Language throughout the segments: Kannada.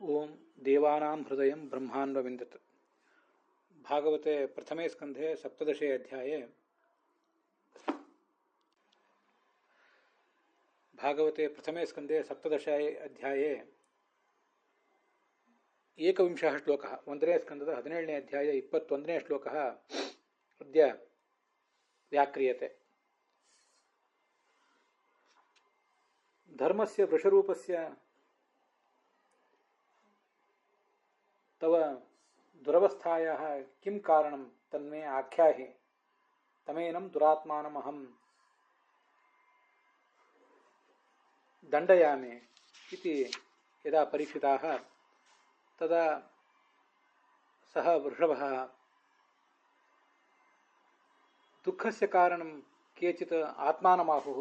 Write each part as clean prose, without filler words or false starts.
ओम देवानां हृदयं ब्रह्माण्डविन्दत्। भागवते प्रथमे स्कन्धे सप्तदशे अध्याये एकविंशः श्लोकः। ಒಂದನೇ ಸ್ಕಂದದ 17ನೇ ಅಧ್ಯಾಯ 21ನೇ ಶ್ಲೋಕः अद्य व्याक्रियते। धर्मस्य वृषरूपस्य तव दुरवस्थायाः किं कारणं तन्मे आख्याहि, तमेनं दुरात्मानमहं दण्डयामि इति यदा परीक्षिताः तदा सः वृषभः दुःखस्य कारणं केचित् आत्मानमाहुः,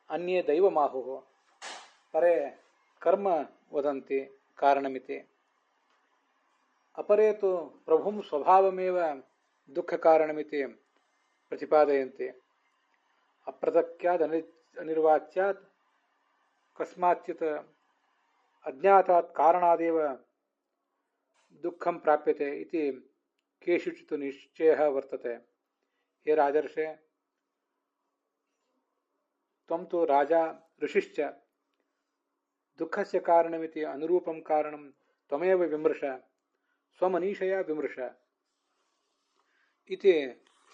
अन्ये दैवमाहुः, परे कर्म वदन्ति कारणमिति, अपरे तु प्रभुं स्वभावमेव दुःखकारणमिति प्रतिपादयन्ति। अप्रतक्याद् अनिर्वाच्यात् कस्माच्चित् अज्ञातात् कारणादेव दुःखं प्राप्यते इति केषुचित् निश्चयः वर्तते। हे राजर्षे, त्वं तु राजा ऋषिश्च, दुःखस्य कारणमिति अनुरूपं कारणं त्वमेव विमृश, स्वमनीषया विमृश इति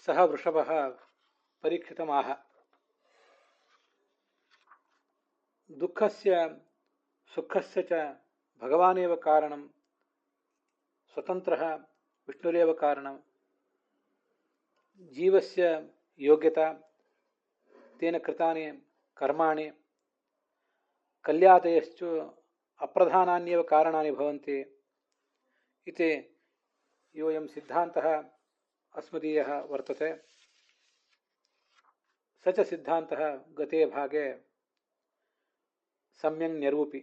सः वृषभः परीक्षितमाह। दुःखस्य सुखस्य च भगवानेव कारणं, स्वतन्त्रः विष्णुरेव कारणं, जीवस्य योग्यता, तेन कृतानि कर्माणि कल्यातयश्च अप्रधानान्येव कारणानि भवन्ति इति योऽयं सिद्धान्तः अस्मदीयः वर्तते। स च सिद्धान्तः गते भागे सम्यक् न्यरूपि।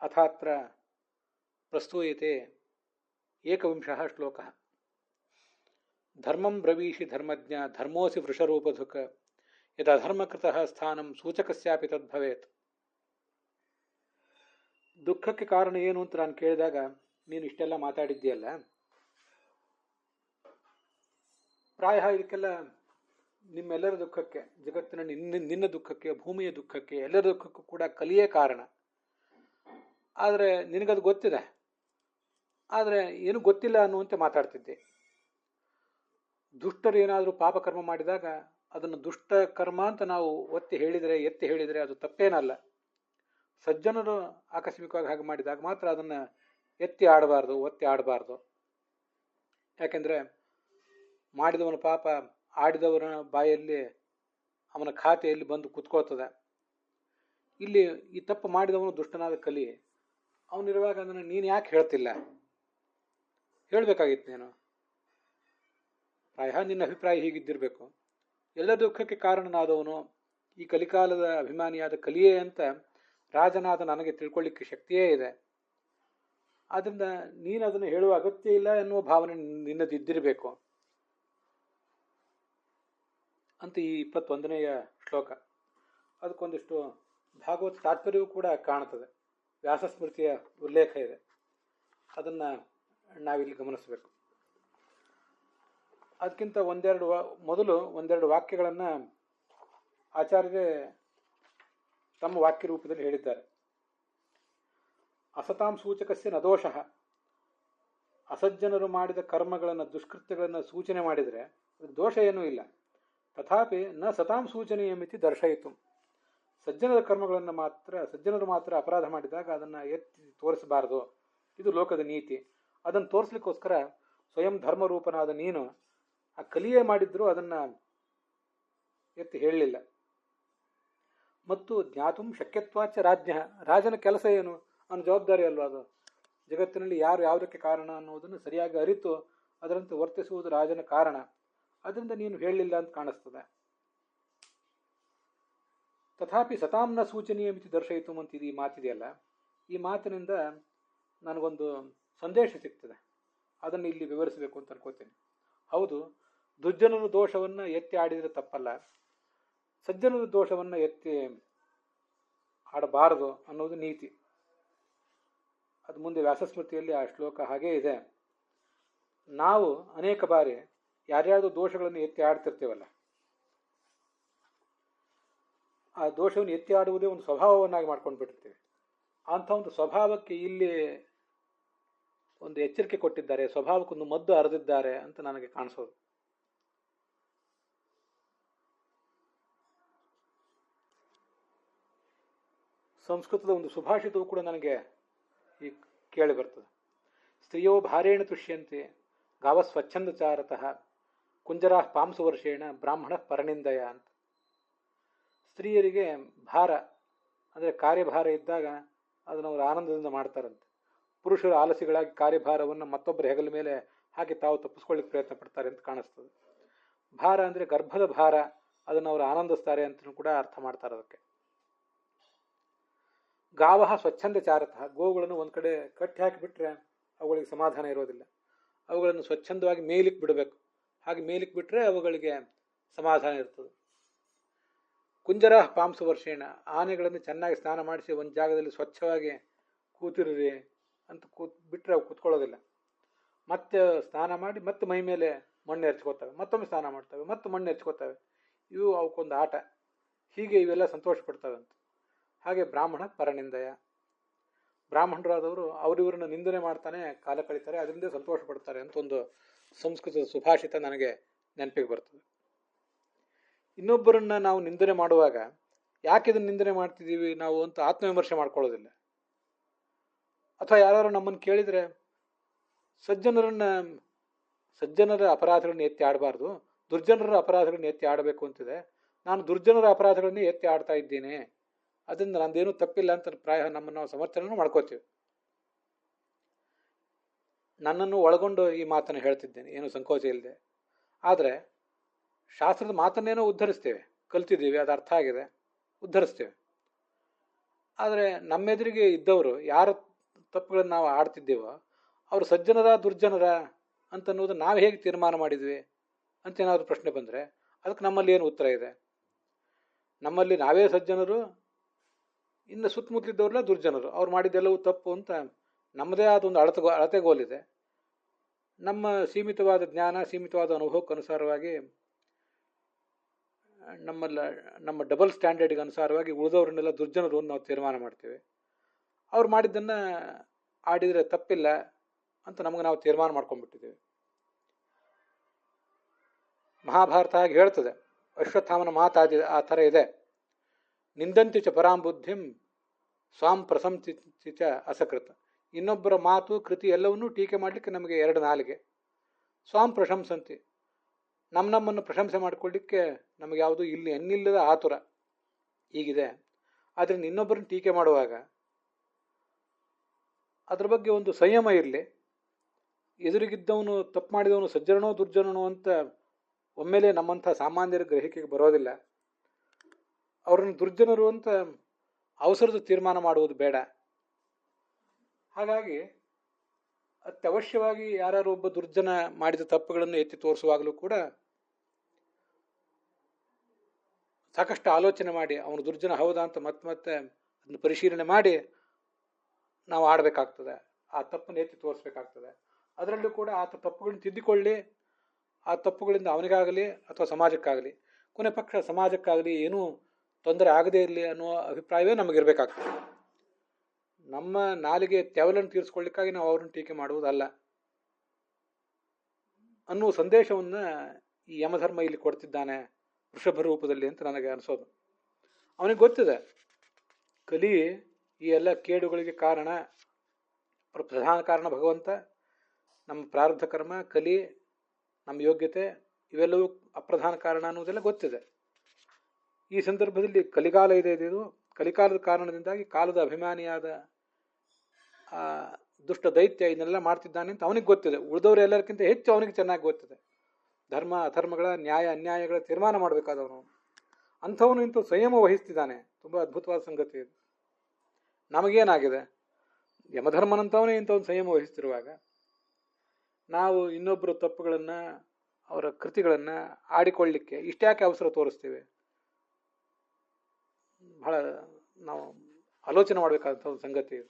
अथात्र प्रस्तूयते एकविंशः श्लोकः। धर्मं ब्रवीषि धर्मज्ञ, धर्मोऽसि वृषरूपधुक्, यदधर्मकृतः स्थानं सूचकस्यापि तद्भवेत्। ದುಃಖಕ್ಕೆ ಕಾರಣ ಏನು ಅಂತ ನಾನು ಕೇಳಿದಾಗ ನೀನು ಇಷ್ಟೆಲ್ಲ ಮಾತಾಡಿದ್ದೀಯಲ್ಲ, ಪ್ರಾಯ ಇದಕ್ಕೆಲ್ಲ ನಿಮ್ಮೆಲ್ಲರ ದುಃಖಕ್ಕೆ, ಜಗತ್ತಿನ ನಿನ್ನ ದುಃಖಕ್ಕೆ, ಭೂಮಿಯ ದುಃಖಕ್ಕೆ, ಎಲ್ಲರ ದುಃಖಕ್ಕೂ ಕೂಡ ಕಲಿಯೇ ಕಾರಣ. ಆದರೆ ನಿನಗದು ಗೊತ್ತಿದೆ, ಆದರೆ ಏನು ಗೊತ್ತಿಲ್ಲ ಅನ್ನುವಂತೆ ಮಾತಾಡ್ತಿದ್ದೆ. ದುಷ್ಟರು ಏನಾದರೂ ಪಾಪಕರ್ಮ ಮಾಡಿದಾಗ ಅದನ್ನು ದುಷ್ಟ ಕರ್ಮ ಅಂತ ನಾವು ಎತ್ತಿ ಹೇಳಿದರೆ ಅದು ತಪ್ಪೇನಲ್ಲ. ಸಜ್ಜನರು ಆಕಸ್ಮಿಕವಾಗಿ ಹಾಗೆ ಮಾಡಿದಾಗ ಮಾತ್ರ ಅದನ್ನು ಒತ್ತಿ ಆಡಬಾರ್ದು. ಯಾಕೆಂದರೆ ಮಾಡಿದವನ ಪಾಪ ಆಡಿದವನ ಬಾಯಲ್ಲಿ, ಅವನ ಖಾತೆಯಲ್ಲಿ ಬಂದು ಕುತ್ಕೋತದೆ. ಇಲ್ಲಿ ಈ ತಪ್ಪು ಮಾಡಿದವನು ದುಷ್ಟನಾದ ಕಲಿ, ಅವನಿರುವಾಗ ಅದನ್ನು ನೀನು ಯಾಕೆ ಹೇಳ್ತಿಲ್ಲ? ಹೇಳಬೇಕಾಗಿತ್ತು ನೀನು. ಪ್ರಾಯ ನಿನ್ನ ಅಭಿಪ್ರಾಯ ಹೀಗಿದ್ದಿರಬೇಕು. ಎಲ್ಲ ದುಃಖಕ್ಕೆ ಕಾರಣನಾದವನು ಈ ಕಲಿಕಾಲದ ಅಭಿಮಾನಿಯಾದ ಕಲಿಯೇ ಅಂತ ರಾಜನಾದ ನನಗೆ ತಿಳ್ಕೊಳ್ಳಿಕ್ಕೆ ಶಕ್ತಿಯೇ ಇದೆ. ಆದ್ದರಿಂದ ನೀನು ಅದನ್ನು ಹೇಳುವ ಅಗತ್ಯ ಇಲ್ಲ ಎನ್ನುವ ಭಾವನೆ ನಿನ್ನದಿದ್ದಿರಬೇಕು ಅಂತ ಈ 21ನೇಯ ಶ್ಲೋಕ. ಅದಕ್ಕೊಂದಿಷ್ಟು ಭಾಗವತ ತಾತ್ಪರ್ಯವೂ ಕೂಡ ಕಾಣುತ್ತದೆ. ವ್ಯಾಸಸ್ಮೃತಿಯ ಉಲ್ಲೇಖ ಇದೆ, ಅದನ್ನು ನಾವಿಲ್ಲಿ ಗಮನಿಸಬೇಕು. ಅದಕ್ಕಿಂತ ಒಂದೆರಡು ವಾಕ್ಯಗಳನ್ನು ಆಚಾರ್ಯರೇ ತಮ್ಮ ವಾಕ್ಯ ರೂಪದಲ್ಲಿ ಹೇಳಿದ್ದಾರೆ. ಅಸತಾಂ ಸೂಚಕಸ್ಯ ನ ದೋಷಃ. ಅಸಜ್ಜನರು ಮಾಡಿದ ಕರ್ಮಗಳನ್ನು, ದುಷ್ಕೃತ್ಯಗಳನ್ನು ಸೂಚನೆ ಮಾಡಿದರೆ ಅದಕ್ಕೆ ದೋಷ ಏನೂ ಇಲ್ಲ. ತಥಾಪಿ ನ ಸತಾಂ ಸೂಚನೀಯಮಿತಿ ದರ್ಶಯಿತು. ಸಜ್ಜನರು ಮಾತ್ರ ಅಪರಾಧ ಮಾಡಿದಾಗ ಅದನ್ನು ಎತ್ತಿ ತೋರಿಸಬಾರದು. ಇದು ಲೋಕದ ನೀತಿ. ಅದನ್ನು ತೋರಿಸ್ಲಿಕ್ಕೋಸ್ಕರ ಸ್ವಯಂ ಧರ್ಮರೂಪನಾದ ನೀನು ಆ ಕಲಿಯೇ ಮಾಡಿದ್ರೂ ಅದನ್ನು ಎತ್ತಿ ಹೇಳಲಿಲ್ಲ. ಮತ್ತು ಜ್ಞಾತುಂ ಶಕ್ಯತ್ವಾಚ ರಾಜ್ಞ. ರಾಜನ ಕೆಲಸ ಏನು? ಅವನ ಜವಾಬ್ದಾರಿ ಅಲ್ವಾ ಅದು? ಜಗತ್ತಿನಲ್ಲಿ ಯಾರು ಯಾವುದಕ್ಕೆ ಕಾರಣ ಅನ್ನೋದನ್ನು ಸರಿಯಾಗಿ ಅರಿತು ಅದರಂತೆ ವರ್ತಿಸುವುದು ರಾಜನ ಕಾರಣ. ಅದರಿಂದ ನೀನು ಹೇಳಲಿಲ್ಲ ಅಂತ ಕಾಣಿಸ್ತದೆ. ತಥಾಪಿ ಸತಾಂನ ಸೂಚನೀಯ ಮಿತಿ ದರ್ಶಯಿತು ಅಂತಿದೆ ಈ ಮಾತಿದೆಯಲ್ಲ, ಈ ಮಾತಿನಿಂದ ನನಗೊಂದು ಸಂದೇಶ ಸಿಗ್ತದೆ. ಅದನ್ನು ಇಲ್ಲಿ ವಿವರಿಸಬೇಕು ಅಂತ ಅನ್ಕೋತೀನಿ. ಹೌದು, ದುರ್ಜನರ ದೋಷವನ್ನು ಎತ್ತಿ ಆಡಿದರೆ ತಪ್ಪಲ್ಲ, ಸಜ್ಜನರ ದೋಷವನ್ನು ಎತ್ತಿ ಆಡಬಾರದು ಅನ್ನೋದು ನೀತಿ. ಅದು ಮುಂದೆ ವ್ಯಾಸಸ್ಮೃತಿಯಲ್ಲಿ ಆ ಶ್ಲೋಕ ಹಾಗೇ ಇದೆ. ನಾವು ಅನೇಕ ಬಾರಿ ಯಾರ್ಯಾವುದು ದೋಷಗಳನ್ನು ಎತ್ತಿ ಆಡ್ತಿರ್ತೀವಲ್ಲ, ಆ ದೋಷವನ್ನು ಎತ್ತಿ ಆಡುವುದೇ ಒಂದು ಸ್ವಭಾವವನ್ನಾಗಿ ಮಾಡ್ಕೊಂಡು ಬಿಟ್ಟಿರ್ತೀವಿ. ಅಂಥ ಒಂದು ಸ್ವಭಾವಕ್ಕೆ ಇಲ್ಲಿ ಒಂದು ಎಚ್ಚರಿಕೆ ಕೊಟ್ಟಿದ್ದಾರೆ, ಸ್ವಭಾವಕ್ಕೊಂದು ಮದ್ದು ಅರೆದಿದ್ದಾರೆ ಅಂತ ನನಗೆ ಕಾಣಿಸೋದು. ಸಂಸ್ಕೃತದ ಒಂದು ಸುಭಾಷಿತವು ಕೂಡ ನನಗೆ ಈ ಕೇಳಿ ಬರ್ತದೆ. ಸ್ತ್ರೀಯೋ ಭಾರೇಣ ತುಷ್ಯಂತೆ ಗಾವ ಸ್ವಚ್ಛಂದ ಚಾರತಃ ಕುಂಜರಾ ಪಾಂಸು ವರ್ಷೇಣ ಬ್ರಾಹ್ಮಣ ಪರನಿಂದಯ ಅಂತ. ಸ್ತ್ರೀಯರಿಗೆ ಭಾರ ಅಂದರೆ ಕಾರ್ಯಭಾರ ಇದ್ದಾಗ ಅದನ್ನು ಅವರು ಆನಂದದಿಂದ ಮಾಡ್ತಾರಂತೆ. ಪುರುಷರು ಆಲಸಿಗಳಾಗಿ ಕಾರ್ಯಭಾರವನ್ನು ಮತ್ತೊಬ್ಬರ ಹೆಗಲ ಮೇಲೆ ಹಾಕಿ ತಾವು ತಪ್ಪಿಸ್ಕೊಳ್ಳಿಕ್ಕೆ ಪ್ರಯತ್ನ ಪಡ್ತಾರೆ ಅಂತ ಕಾಣಿಸ್ತದೆ. ಭಾರ ಅಂದರೆ ಗರ್ಭದ ಭಾರ, ಅದನ್ನು ಅವರು ಆನಂದಿಸ್ತಾರೆ ಅಂತ ಕೂಡ ಅರ್ಥ ಮಾಡ್ತಾರೆ. ಅದಕ್ಕೆ ಗಾವಹ ಸ್ವಚ್ಛಂದ ಚಾರತಃ, ಗೋವುಗಳನ್ನು ಒಂದು ಕಡೆ ಕಟ್ಟಿ ಹಾಕಿಬಿಟ್ರೆ ಅವುಗಳಿಗೆ ಸಮಾಧಾನ ಇರೋದಿಲ್ಲ. ಅವುಗಳನ್ನು ಸ್ವಚ್ಛಂದವಾಗಿ ಮೇಲಿಕ್ಕೆ ಬಿಡಬೇಕು. ಹಾಗೆ ಮೇಲಿಕ್ಕೆ ಬಿಟ್ಟರೆ ಅವುಗಳಿಗೆ ಸಮಾಧಾನ ಇರ್ತದೆ. ಕುಂಜರ ಪಾಂಸು ವರ್ಷೇಣ, ಆನೆಗಳನ್ನು ಚೆನ್ನಾಗಿ ಸ್ನಾನ ಮಾಡಿಸಿ ಒಂದು ಜಾಗದಲ್ಲಿ ಸ್ವಚ್ಛವಾಗಿ ಕೂತಿರ್ರಿ ಅಂತ ಬಿಟ್ಟರೆ ಅವು ಕೂತ್ಕೊಳ್ಳೋದಿಲ್ಲ. ಮತ್ತೆ ಸ್ನಾನ ಮಾಡಿ ಮತ್ತೆ ಮೈ ಮೇಲೆ ಮಣ್ಣು ಎರಚ್ಕೋತವೆ, ಮತ್ತೊಮ್ಮೆ ಸ್ನಾನ ಮಾಡ್ತವೆ, ಮತ್ತೆ ಮಣ್ಣು ಎರಚ್ಕೋತವೆ. ಇವು ಅವಕ್ಕೊಂದು ಆಟ. ಹೀಗೆ ಇವೆಲ್ಲ ಸಂತೋಷ ಪಡ್ತವೆ ಅಂತ. ಹಾಗೆ ಬ್ರಾಹ್ಮಣ ಪರನಿಂದಯ, ಬ್ರಾಹ್ಮಣರಾದವರು ಅವರಿವರನ್ನು ನಿಂದನೆ ಮಾಡ್ತಾನೆ ಕಾಲ ಕಳೀತಾರೆ, ಅದರಿಂದ ಸಂತೋಷ ಪಡ್ತಾರೆ ಅಂತ ಒಂದು ಸಂಸ್ಕೃತದ ಸುಭಾಷಿತ ನನಗೆ ನೆನಪಿಗೆ ಬರ್ತದೆ. ಇನ್ನೊಬ್ಬರನ್ನ ನಾವು ನಿಂದನೆ ಮಾಡುವಾಗ ಯಾಕೆ ಇದನ್ನು ನಿಂದನೆ ಮಾಡ್ತಿದ್ದೀವಿ ನಾವು ಅಂತ ಆತ್ಮವಿಮರ್ಶೆ ಮಾಡ್ಕೊಳ್ಳೋದಿಲ್ಲ. ಅಥವಾ ಯಾರು ನಮ್ಮನ್ನು ಕೇಳಿದರೆ ಸಜ್ಜನರ ಅಪರಾಧಗಳನ್ನ ಎತ್ತಿ ಆಡಬಾರ್ದು, ದುರ್ಜನರ ಅಪರಾಧಗಳನ್ನ ಎತ್ತಿ ಆಡಬೇಕು ಅಂತಿದೆ. ನಾನು ದುರ್ಜನರ ಅಪರಾಧಗಳನ್ನೇ ಎತ್ತಿ ಆಡ್ತಾ ಇದ್ದೀನಿ, ಅದರಿಂದ ನಂದೇನು ತಪ್ಪಿಲ್ಲ ಅಂತ ಪ್ರಾಯ ನಮ್ಮನ್ನು ನಾವು ಸಮರ್ಥನೆ ಮಾಡ್ಕೋತೀವಿ. ನನ್ನನ್ನು ಒಳಗೊಂಡು ಈ ಮಾತನ್ನು ಹೇಳ್ತಿದ್ದೇನೆ, ಏನು ಸಂಕೋಚ ಇಲ್ಲದೆ. ಆದರೆ ಶಾಸ್ತ್ರದ ಮಾತನ್ನೇನೋ ಉದ್ಧರಿಸ್ತೇವೆ, ಕಲ್ತಿದ್ದೀವಿ, ಅದು ಅರ್ಥ ಆಗಿದೆ, ಉದ್ಧರಿಸ್ತೇವೆ. ಆದರೆ ನಮ್ಮೆದುರಿಗೆ ಇದ್ದವರು ಯಾರ ತಪ್ಪುಗಳನ್ನು ನಾವು ಆಡ್ತಿದ್ದೇವೋ ಅವರು ಸಜ್ಜನರ ದುರ್ಜನರ ಅಂತನ್ನುವುದು ನಾವು ಹೇಗೆ ತೀರ್ಮಾನ ಮಾಡಿದ್ವಿ ಅಂತ ಏನಾದರೂ ಪ್ರಶ್ನೆ ಬಂದರೆ ಅದಕ್ಕೆ ನಮ್ಮಲ್ಲಿ ಏನು ಉತ್ತರ ಇದೆ? ನಮ್ಮಲ್ಲಿ ನಾವೇ ಸಜ್ಜನರು, ಇನ್ನು ಸುತ್ತಮುತ್ತಲಿದ್ದವ್ರಲ್ಲ ದುರ್ಜನರು, ಅವ್ರು ಮಾಡಿದ್ದೆಲ್ಲವೂ ತಪ್ಪು ಅಂತ ನಮ್ಮದೇ ಆದ ಒಂದು ಅಳತೆಗೋಲಿದೆ. ನಮ್ಮ ಸೀಮಿತವಾದ ಜ್ಞಾನ, ಸೀಮಿತವಾದ ಅನುಭವಕ್ಕೆ ಅನುಸಾರವಾಗಿ ನಮ್ಮ ಡಬಲ್ ಸ್ಟ್ಯಾಂಡರ್ಡ್ಗೆ ಅನುಸಾರವಾಗಿ ಉಳಿದವ್ರನ್ನೆಲ್ಲ ದುರ್ಜನರು ನಾವು ತೀರ್ಮಾನ ಮಾಡ್ತೇವೆ. ಅವ್ರು ಮಾಡಿದ್ದನ್ನು ಆಡಿದರೆ ತಪ್ಪಿಲ್ಲ ಅಂತ ನಮಗೆ ನಾವು ತೀರ್ಮಾನ ಮಾಡ್ಕೊಂಡ್ಬಿಟ್ಟಿದ್ದೇವೆ. ಮಹಾಭಾರತ ಹಾಗೆ ಹೇಳ್ತದೆ, ಅಶ್ವತ್ಥಾಮನ ಮಾತಾದ ಆ ಥರ ಇದೆ. ನಿಂದಂತಿ ಚ ಪರಾಂಬುದ್ಧಿಂ ಸ್ವಾಂ ಪ್ರಶಂಸಿ ಚ ಅಸಕೃತ. ಇನ್ನೊಬ್ಬರ ಮಾತು ಕೃತಿ ಎಲ್ಲವನ್ನೂ ಟೀಕೆ ಮಾಡಲಿಕ್ಕೆ ನಮಗೆ ಎರಡು ನಾಲಿಗೆ. ಸ್ವಾಂ ಪ್ರಶಂಸಂತಿ, ನಮ್ಮನ್ನು ಪ್ರಶಂಸೆ ಮಾಡಿಕೊಳ್ಳಿಕ್ಕೆ ನಮಗೆ ಯಾವುದು ಇಲ್ಲಿ ಎನ್ನಿಲ್ಲದ ಆತುರ ಹೀಗಿದೆ. ಆದ್ದರಿಂದ ಇನ್ನೊಬ್ಬರನ್ನ ಟೀಕೆ ಮಾಡುವಾಗ ಅದ್ರ ಬಗ್ಗೆ ಒಂದು ಸಂಯಮ ಇರಲಿ. ಎದುರಿಗಿದ್ದವನು ತಪ್ಪು ಮಾಡಿದವನು ಸಜ್ಜನನೋ ದುರ್ಜನನೋ ಅಂತ ಒಮ್ಮೆಲೆ ನಮ್ಮಂಥ ಸಾಮಾನ್ಯರ ಗ್ರಹಿಕೆಗೆ ಬರೋದಿಲ್ಲ. ಅವ್ರನ್ನ ದುರ್ಜನರು ಅಂತ ಅವಸರದ ತೀರ್ಮಾನ ಮಾಡುವುದು ಬೇಡ. ಹಾಗಾಗಿ ಅತ್ಯವಶ್ಯವಾಗಿ ಯಾರು ಒಬ್ಬ ದುರ್ಜನ ಮಾಡಿದ ತಪ್ಪುಗಳನ್ನು ಎತ್ತಿ ತೋರಿಸುವಾಗಲೂ ಕೂಡ ಸಾಕಷ್ಟು ಆಲೋಚನೆ ಮಾಡಿ ಅವನು ದುರ್ಜನ ಹೌದಾ ಅಂತ ಮತ್ತೆ ಅದನ್ನು ಪರಿಶೀಲನೆ ಮಾಡಿ ನಾವು ಆಡಬೇಕಾಗ್ತದೆ, ಆ ತಪ್ಪನ್ನು ಎತ್ತಿ ತೋರಿಸ್ಬೇಕಾಗ್ತದೆ. ಅದರಲ್ಲೂ ಕೂಡ ಆತ ತಪ್ಪುಗಳನ್ನು ತಿದ್ದಿಕೊಳ್ಳಿ, ಆ ತಪ್ಪುಗಳಿಂದ ಅವನಿಗಾಗಲಿ ಅಥವಾ ಸಮಾಜಕ್ಕಾಗಲಿ, ಕೊನೆ ಪಕ್ಷ ಸಮಾಜಕ್ಕಾಗಲಿ ಏನೂ ತೊಂದರೆ ಆಗದೇ ಇರಲಿ ಅನ್ನೋ ಅಭಿಪ್ರಾಯವೇ ನಮಗಿರಬೇಕಾಗ್ತದೆ. ನಮ್ಮ ನಾಲಿಗೆ ತೆವಲನ್ನು ತೀರಿಸ್ಕೊಳ್ಳಿಕ್ಕಾಗಿ ನಾವು ಅವ್ರನ್ನ ಟೀಕೆ ಮಾಡುವುದಲ್ಲ ಅನ್ನುವ ಸಂದೇಶವನ್ನು ಈ ಯಮಧರ್ಮ ಇಲ್ಲಿ ಕೊಡ್ತಿದ್ದಾನೆ ವೃಷಭ ರೂಪದಲ್ಲಿ ಅಂತ ನನಗೆ ಅನಿಸೋದು. ಅವನಿಗೆ ಗೊತ್ತಿದೆ ಕಲಿ ಈ ಎಲ್ಲ ಕೇಡುಗಳಿಗೆ ಕಾರಣ, ಪ್ರಧಾನ ಕಾರಣ ಭಗವಂತ. ನಮ್ಮ ಪ್ರಾರಬ್ಧ ಕರ್ಮ, ಕಲಿ, ನಮ್ಮ ಯೋಗ್ಯತೆ ಇವೆಲ್ಲವೂ ಅಪ್ರಧಾನ ಕಾರಣ ಅನ್ನೋದೆಲ್ಲ ಗೊತ್ತಿದೆ. ಈ ಸಂದರ್ಭದಲ್ಲಿ ಕಲಿಕಾಲ ಇದೆ. ಇದು ಕಲಿಕಾಲದ ಕಾರಣದಿಂದಾಗಿ ಕಾಲದ ಅಭಿಮಾನಿಯಾದ ಆ ದುಷ್ಟ ದೈತ್ಯ ಇದನ್ನೆಲ್ಲ ಮಾಡ್ತಿದ್ದಾನೆ ಅಂತ ಅವನಿಗೆ ಗೊತ್ತಿದೆ. ಉಳಿದವರು ಎಲ್ಲರಿಗಿಂತ ಹೆಚ್ಚು ಅವನಿಗೆ ಚೆನ್ನಾಗಿ ಗೊತ್ತಿದೆ. ಧರ್ಮ ಅಧರ್ಮಗಳ, ನ್ಯಾಯ ಅನ್ಯಾಯಗಳ ತೀರ್ಮಾನ ಮಾಡಬೇಕಾದವನು ಅಂಥವನು ಇಂಥ ಸಂಯಮ ವಹಿಸ್ತಿದ್ದಾನೆ. ತುಂಬ ಅದ್ಭುತವಾದ ಸಂಗತಿ ಇದು. ನಮಗೇನಾಗಿದೆ? ಯಮಧರ್ಮನಂತವನೇ ಇಂಥ ಒಂದು ಸಂಯಮ ವಹಿಸ್ತಿರುವಾಗ ನಾವು ಇನ್ನೊಬ್ಬರ ತಪ್ಪುಗಳನ್ನು, ಅವರ ಕೃತಿಗಳನ್ನು ಆಡಿಕೊಳ್ಳಿಕ್ಕೆ ಇಷ್ಟ್ಯಾಕೆ ಅವಸರ ತೋರಿಸ್ತೀವಿ? ಬಹಳ ನಾವು ಆಲೋಚನೆ ಮಾಡಬೇಕಾದಂಥ ಒಂದು ಸಂಗತಿ ಇದು.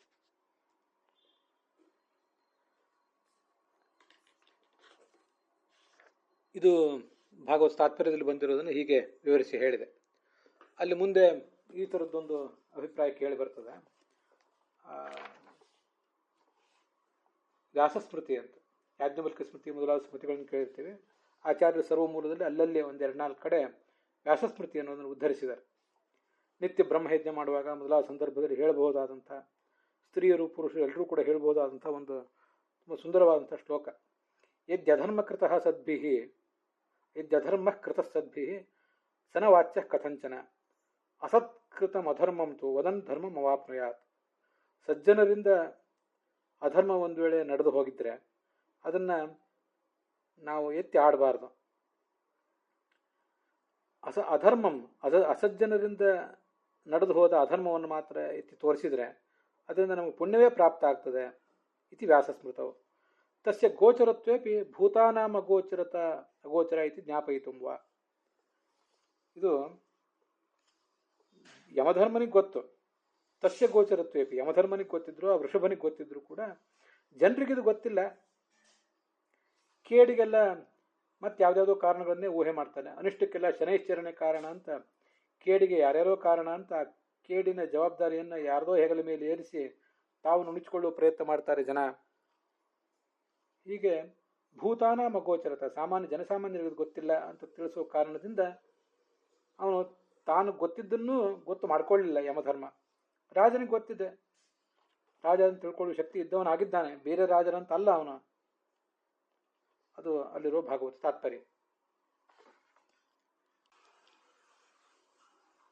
ಇದು ಭಾಗವತ ತಾತ್ಪರ್ಯದಲ್ಲಿ ಬಂದಿರೋದನ್ನು ಹೀಗೆ ವಿವರಿಸಿ ಹೇಳಿದೆ. ಅಲ್ಲಿ ಮುಂದೆ ಈ ಥರದ್ದೊಂದು ಅಭಿಪ್ರಾಯ ಕೇಳಿ ಬರ್ತದೆ. ವ್ಯಾಸಸ್ಮೃತಿ ಅಂತ, ಯಾಜ್ಞವಲ್ಕ್ಯ ಸ್ಮೃತಿ ಮೊದಲಾದ ಸ್ಮೃತಿಗಳನ್ನು ಕೇಳಿರ್ತೀವಿ. ಆಚಾರ್ಯ ಸರ್ವಮೂಲದಲ್ಲಿ ಅಲ್ಲಲ್ಲಿ ಒಂದೆರಡು ನಾಲ್ಕು ಕಡೆ ವ್ಯಾಸಸ್ಮೃತಿ ಅನ್ನೋದನ್ನು ಉದ್ಧರಿಸಿದ್ದಾರೆ. ನಿತ್ಯ ಬ್ರಹ್ಮಯಜ್ಞ ಮಾಡುವಾಗ ಮೊದಲಾದ ಸಂದರ್ಭದಲ್ಲಿ ಹೇಳಬಹುದಾದಂಥ, ಸ್ತ್ರೀಯರು ಪುರುಷರು ಎಲ್ಲರೂ ಕೂಡ ಹೇಳಬಹುದಾದಂಥ ಒಂದು ತುಂಬ ಸುಂದರವಾದಂಥ ಶ್ಲೋಕ. ಯದ್ಯಧರ್ಮಕೃತ ಸದ್ಭಿ ಯದ್ಯಧರ್ಮ ಕೃತ ಸದ್ಭಿ ಸನವಾಚ್ಯ ಕಥಂಚನ ಅಸತ್ಕೃತಮಧರ್ಮಂ ತು ವದನ್ ಧರ್ಮಂ ಅವಾಪ್ನುಯಾತ್. ಸಜ್ಜನರಿಂದ ಅಧರ್ಮ ಒಂದು ವೇಳೆ ನಡೆದು ಹೋಗಿದ್ರೆ ಅದನ್ನು ನಾವು ಎತ್ತಿ ಆಡಬಾರ್ದು. ಅಸಜ್ಜನರಿಂದ ನಡೆದು ಹೋದ ಅಧರ್ಮವನ್ನು ಮಾತ್ರ ಎತ್ತಿ ತೋರಿಸಿದರೆ ಅದರಿಂದ ನಮಗೆ ಪುಣ್ಯವೇ ಪ್ರಾಪ್ತ ಆಗ್ತದೆ. ಇತಿ ವ್ಯಾಸಸ್ಮೃತವು. ತಸ್ಯ ಗೋಚರತ್ವೇಪಿ ಭೂತಾನಾಂ ಅಗೋಚರ ಇತಿ ಜ್ಞಾಪಯಿತುಂ ವಾ. ಇದು ಯಮಧರ್ಮನಿಗೆ ಗೊತ್ತು. ತಸ್ಯ ಗೋಚರತ್ವೇಪಿ, ಯಮಧರ್ಮನಿಗೆ ಗೊತ್ತಿದ್ರು, ಆ ವೃಷಭನಿಗೆ ಗೊತ್ತಿದ್ರು ಕೂಡ ಜನರಿಗಿದು ಗೊತ್ತಿಲ್ಲ. ಕೇಡಿಗೆಲ್ಲ ಮತ್ತೆ ಯಾವುದ್ಯಾವುದೋ ಕಾರಣಗಳನ್ನೇ ಊಹೆ ಮಾಡ್ತಾನೆ. ಅನಿಷ್ಟಕ್ಕೆಲ್ಲ ಶನೈಶ್ಚರಣೆ ಕಾರಣ ಅಂತ, ಕೇಡಿಗೆ ಯಾರ್ಯಾರೋ ಕಾರಣ ಅಂತ ಕೇಡಿನ ಜವಾಬ್ದಾರಿಯನ್ನು ಯಾರದೋ ಹೆಗಲ ಮೇಲೆ ಏರಿಸಿ ತಾವು ನುಣಿಸಿಕೊಳ್ಳುವ ಪ್ರಯತ್ನ ಮಾಡ್ತಾರೆ ಜನ. ಹೀಗೆ ಭೂತಾನಾಂ ಅಗೋಚರತ, ಜನಸಾಮಾನ್ಯರಿಗೆ ಗೊತ್ತಿಲ್ಲ ಅಂತ ತಿಳಿಸುವ ಕಾರಣದಿಂದ ಅವನು ತಾನು ಗೊತ್ತಿದ್ದನ್ನು ಗೊತ್ತು ಮಾಡ್ಕೊಳ್ಳಿಲ್ಲ ಯಮಧರ್ಮ. ರಾಜನಿಗೆ ಗೊತ್ತಿದೆ, ರಾಜ ಅಂತ ತಿಳ್ಕೊಳ್ಳುವ ಶಕ್ತಿ ಇದ್ದವನಾಗಿದ್ದಾನೆ, ಬೇರೆ ರಾಜರಂತ ಅಲ್ಲ ಅವನು. ಅದು ಅಲ್ಲಿರೋ ಭಾಗವತ ತಾತ್ಪರ್ಯ.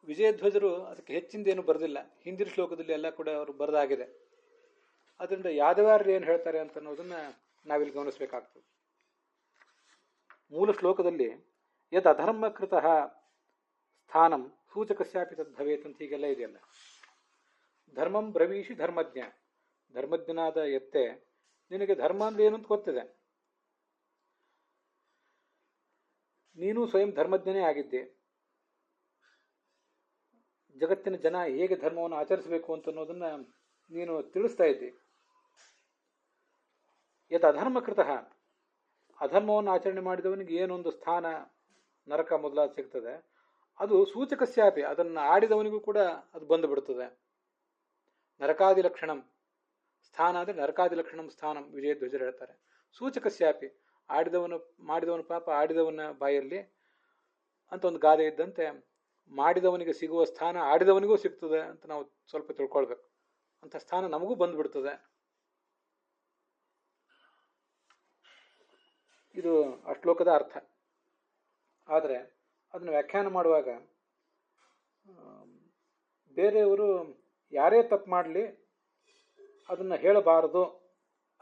ವಿಜಯಧ್ವಜರು ಅದಕ್ಕೆ ಹೆಚ್ಚಿಂದೇನು ಬರೆದಿಲ್ಲ, ಹಿಂದಿನ ಶ್ಲೋಕದಲ್ಲಿ ಎಲ್ಲ ಕೂಡ ಅವರು ಬರೆದಾಗಿದೆ. ಅದರಿಂದ ಯಾದವಾರ್ಯರು ಏನು ಹೇಳ್ತಾರೆ ಅಂತ ಅನ್ನೋದನ್ನ ನಾವಿಲ್ಲಿ ಗಮನಿಸಬೇಕಾಗ್ತದೆ. ಮೂಲ ಶ್ಲೋಕದಲ್ಲಿ ಯದ್ ಅಧರ್ಮಕೃತ ಸ್ಥಾನಂ ಸೂಚಕಸ್ಯಾಪಿ ತದ್ಭವೇತ್ ಅಂತ ಹೀಗೆಲ್ಲ ಇದೆಯಲ್ಲ. ಧರ್ಮಂ ಬ್ರವೀಷಿ ಧರ್ಮಜ್ಞ, ಧರ್ಮಜ್ಞನಾದ ಎತ್ತೆ ನಿನಗೆ ಧರ್ಮ ಅಂದ್ರೆ ಏನು ಅಂತ ಗೊತ್ತಿದೆ, ನೀನು ಸ್ವಯಂ ಧರ್ಮಜ್ಞನೇ ಆಗಿದ್ದೆ. ಜಗತ್ತಿನ ಜನ ಹೇಗೆ ಧರ್ಮವನ್ನು ಆಚರಿಸಬೇಕು ಅಂತ ಅನ್ನೋದನ್ನ ನೀನು ತಿಳಿಸ್ತಾ ಇದ್ದಿ. ಯತ್ ಅಧರ್ಮಕೃತ, ಅಧರ್ಮವನ್ನು ಆಚರಣೆ ಮಾಡಿದವನಿಗೆ ಏನೊಂದು ಸ್ಥಾನ, ನರಕ ಮೊದಲಾದ ಸಿಗ್ತದೆ, ಅದು ಸೂಚಕಸ್ಯಾಪಿ, ಅದನ್ನು ಆಡಿದವನಿಗೂ ಕೂಡ ಅದು ಬಂದು ಬಿಡುತ್ತದೆ. ನರಕಾದಿ ಲಕ್ಷಣಂ ಸ್ಥಾನ ಅಂದರೆ ನರಕಾದಿ ಲಕ್ಷಣಂ ಸ್ಥಾನಂ ವಿಜಯಧ್ವಜರು ಹೇಳ್ತಾರೆ. ಸೂಚಕಸ್ಯಾಪಿ, ಮಾಡಿದವನ ಪಾಪ ಆಡಿದವನ ಬಾಯಲ್ಲಿ ಅಂತ ಒಂದು ಗಾದೆ ಇದ್ದಂತೆ, ಮಾಡಿದವನಿಗೆ ಸಿಗುವ ಸ್ಥಾನ ಆಡಿದವನಿಗೂ ಸಿಗ್ತದೆ ಅಂತ ನಾವು ಸ್ವಲ್ಪ ತಿಳ್ಕೊಳ್ಬೇಕು. ಅಂಥ ಸ್ಥಾನ ನಮಗೂ ಬಂದುಬಿಡ್ತದೆ. ಇದು ಆ ಶ್ಲೋಕದ ಅರ್ಥ. ಆದರೆ ಅದನ್ನು ವ್ಯಾಖ್ಯಾನ ಮಾಡುವಾಗ ಬೇರೆಯವರು ಯಾರೇ ತಪ್ಪು ಮಾಡಲಿ ಅದನ್ನು ಹೇಳಬಾರದು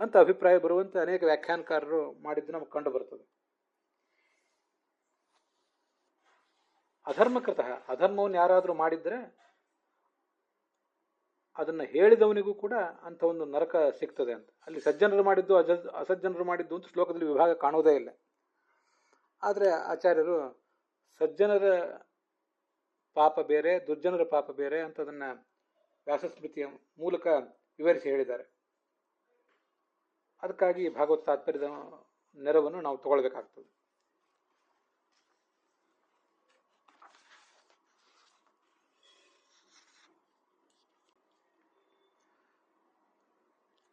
ಅಂತ ಅಭಿಪ್ರಾಯ ಬರುವಂತೆ ಅನೇಕ ವ್ಯಾಖ್ಯಾನಕಾರರು ಮಾಡಿದ್ದು ನಮಗೆ ಕಂಡು ಬರ್ತದೆ. ಅಧರ್ಮಕೃತ, ಅಧರ್ಮವನ್ನು ಯಾರಾದರೂ ಮಾಡಿದರೆ ಅದನ್ನು ಹೇಳಿದವನಿಗೂ ಕೂಡ ಅಂಥ ಒಂದು ನರಕ ಸಿಗ್ತದೆ ಅಂತ. ಅಲ್ಲಿ ಸಜ್ಜನರು ಮಾಡಿದ್ದು ಅಸಜ್ಜನರು ಮಾಡಿದ್ದು ಅಂತ ಶ್ಲೋಕದಲ್ಲಿ ವಿಭಾಗ ಕಾಣೋದೇ ಇಲ್ಲ. ಆದರೆ ಆಚಾರ್ಯರು ಸಜ್ಜನರ ಪಾಪ ಬೇರೆ, ದುರ್ಜನರ ಪಾಪ ಬೇರೆ ಅಂತ ಅದನ್ನು ವ್ಯಾಸಸ್ಮೃತಿಯ ಮೂಲಕ ವಿವರಿಸಿ ಹೇಳಿದ್ದಾರೆ. ಅದಕ್ಕಾಗಿ ಭಾಗವತ ತಾತ್ಪರ್ಯದ ನೆರವನ್ನು ನಾವು ತಗೊಳ್ಬೇಕಾಗ್ತದೆ.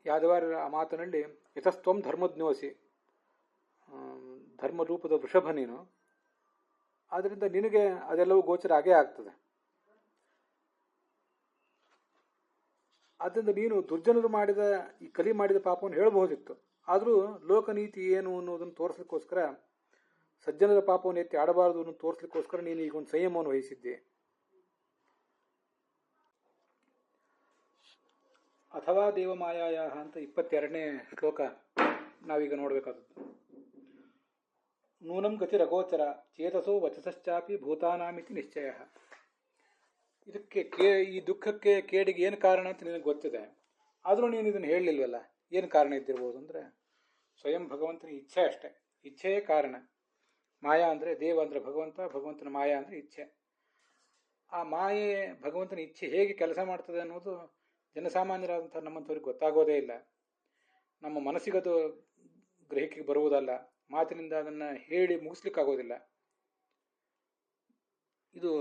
ಯಾದವಾರ್ಯರ ಆ ಮಾತಿನಲ್ಲಿ ಯತಸ್ತ್ವಂ ಧರ್ಮಜ್ಞೋಸಿ, ಧರ್ಮರೂಪದ ವೃಷಭ ನೀನು, ಆದ್ದರಿಂದ ನಿನಗೆ ಅದೆಲ್ಲವೂ ಗೋಚರ ಆಗೇ ಆಗ್ತದೆ. ಆದ್ದರಿಂದ ನೀನು ದುರ್ಜನರು ಮಾಡಿದ ಈ ಕಲಿ ಮಾಡಿದ ಪಾಪವನ್ನು ಹೇಳಬಹುದಿತ್ತು. ಆದರೂ ಲೋಕನೀತಿ ಏನು ಅನ್ನೋದನ್ನು ತೋರಿಸ್ಲಿಕ್ಕೋಸ್ಕರ, ಸಜ್ಜನರ ಪಾಪವನ್ನು ಎತ್ತಿ ಆಡಬಾರದು ಅನ್ನೋದು ತೋರಿಸ್ಲಿಕ್ಕೋಸ್ಕರ ನೀನು ಈಗ ಒಂದು ಸಂಯಮವನ್ನು ವಹಿಸಿದ್ದೆ. ಅಥವಾ ದೇವಮಾಯಾಯ ಅಂತ 22ನೇ ಶ್ಲೋಕ ನಾವೀಗ ನೋಡಬೇಕಾದದ್ದು. ನೂನಂ ಗತಿರಗೋಚರ ಚೇತಸೋ ವಚಸಶ್ಚಾಪಿ ಭೂತಾನಾಮಿತಿ ನಿಶ್ಚಯ. ಇದಕ್ಕೆ ಈ ದುಃಖಕ್ಕೆ ಕೇಡಿಗೆ ಏನು ಕಾರಣ ಅಂತ ನಿನಗೆ ಗೊತ್ತಿದೆ, ಆದರೂ ನೀನು ಇದನ್ನು ಹೇಳಲಿಲ್ವಲ್ಲ. ಏನು ಕಾರಣ ಇದ್ದಿರ್ಬೋದು ಅಂದರೆ ಸ್ವಯಂ ಭಗವಂತನ ಇಚ್ಛೆ ಅಷ್ಟೆ. ಇಚ್ಛೆಯೇ ಕಾರಣ. ಮಾಯಾ ಅಂದರೆ ದೇವ ಅಂದರೆ ಭಗವಂತ, ಭಗವಂತನ ಮಾಯಾ ಅಂದರೆ ಇಚ್ಛೆ. ಆ ಮಾಯೆ ಭಗವಂತನ ಇಚ್ಛೆ ಹೇಗೆ ಕೆಲಸ ಮಾಡ್ತದೆ ಅನ್ನೋದು ಜನಸಾಮಾನ್ಯರಾದಂಥ ನಮ್ಮಂಥವ್ರಿಗೆ ಗೊತ್ತಾಗೋದೇ ಇಲ್ಲ. ನಮ್ಮ ಮನಸ್ಸಿಗದು ಗ್ರಹಿಕೆಗೆ ಬರುವುದಲ್ಲ. ಮಾತಿನಿಂದ ಅದನ್ನು ಹೇಳಿ ಮುಗಿಸ್ಲಿಕ್ಕಾಗೋದಿಲ್ಲ. ಇದು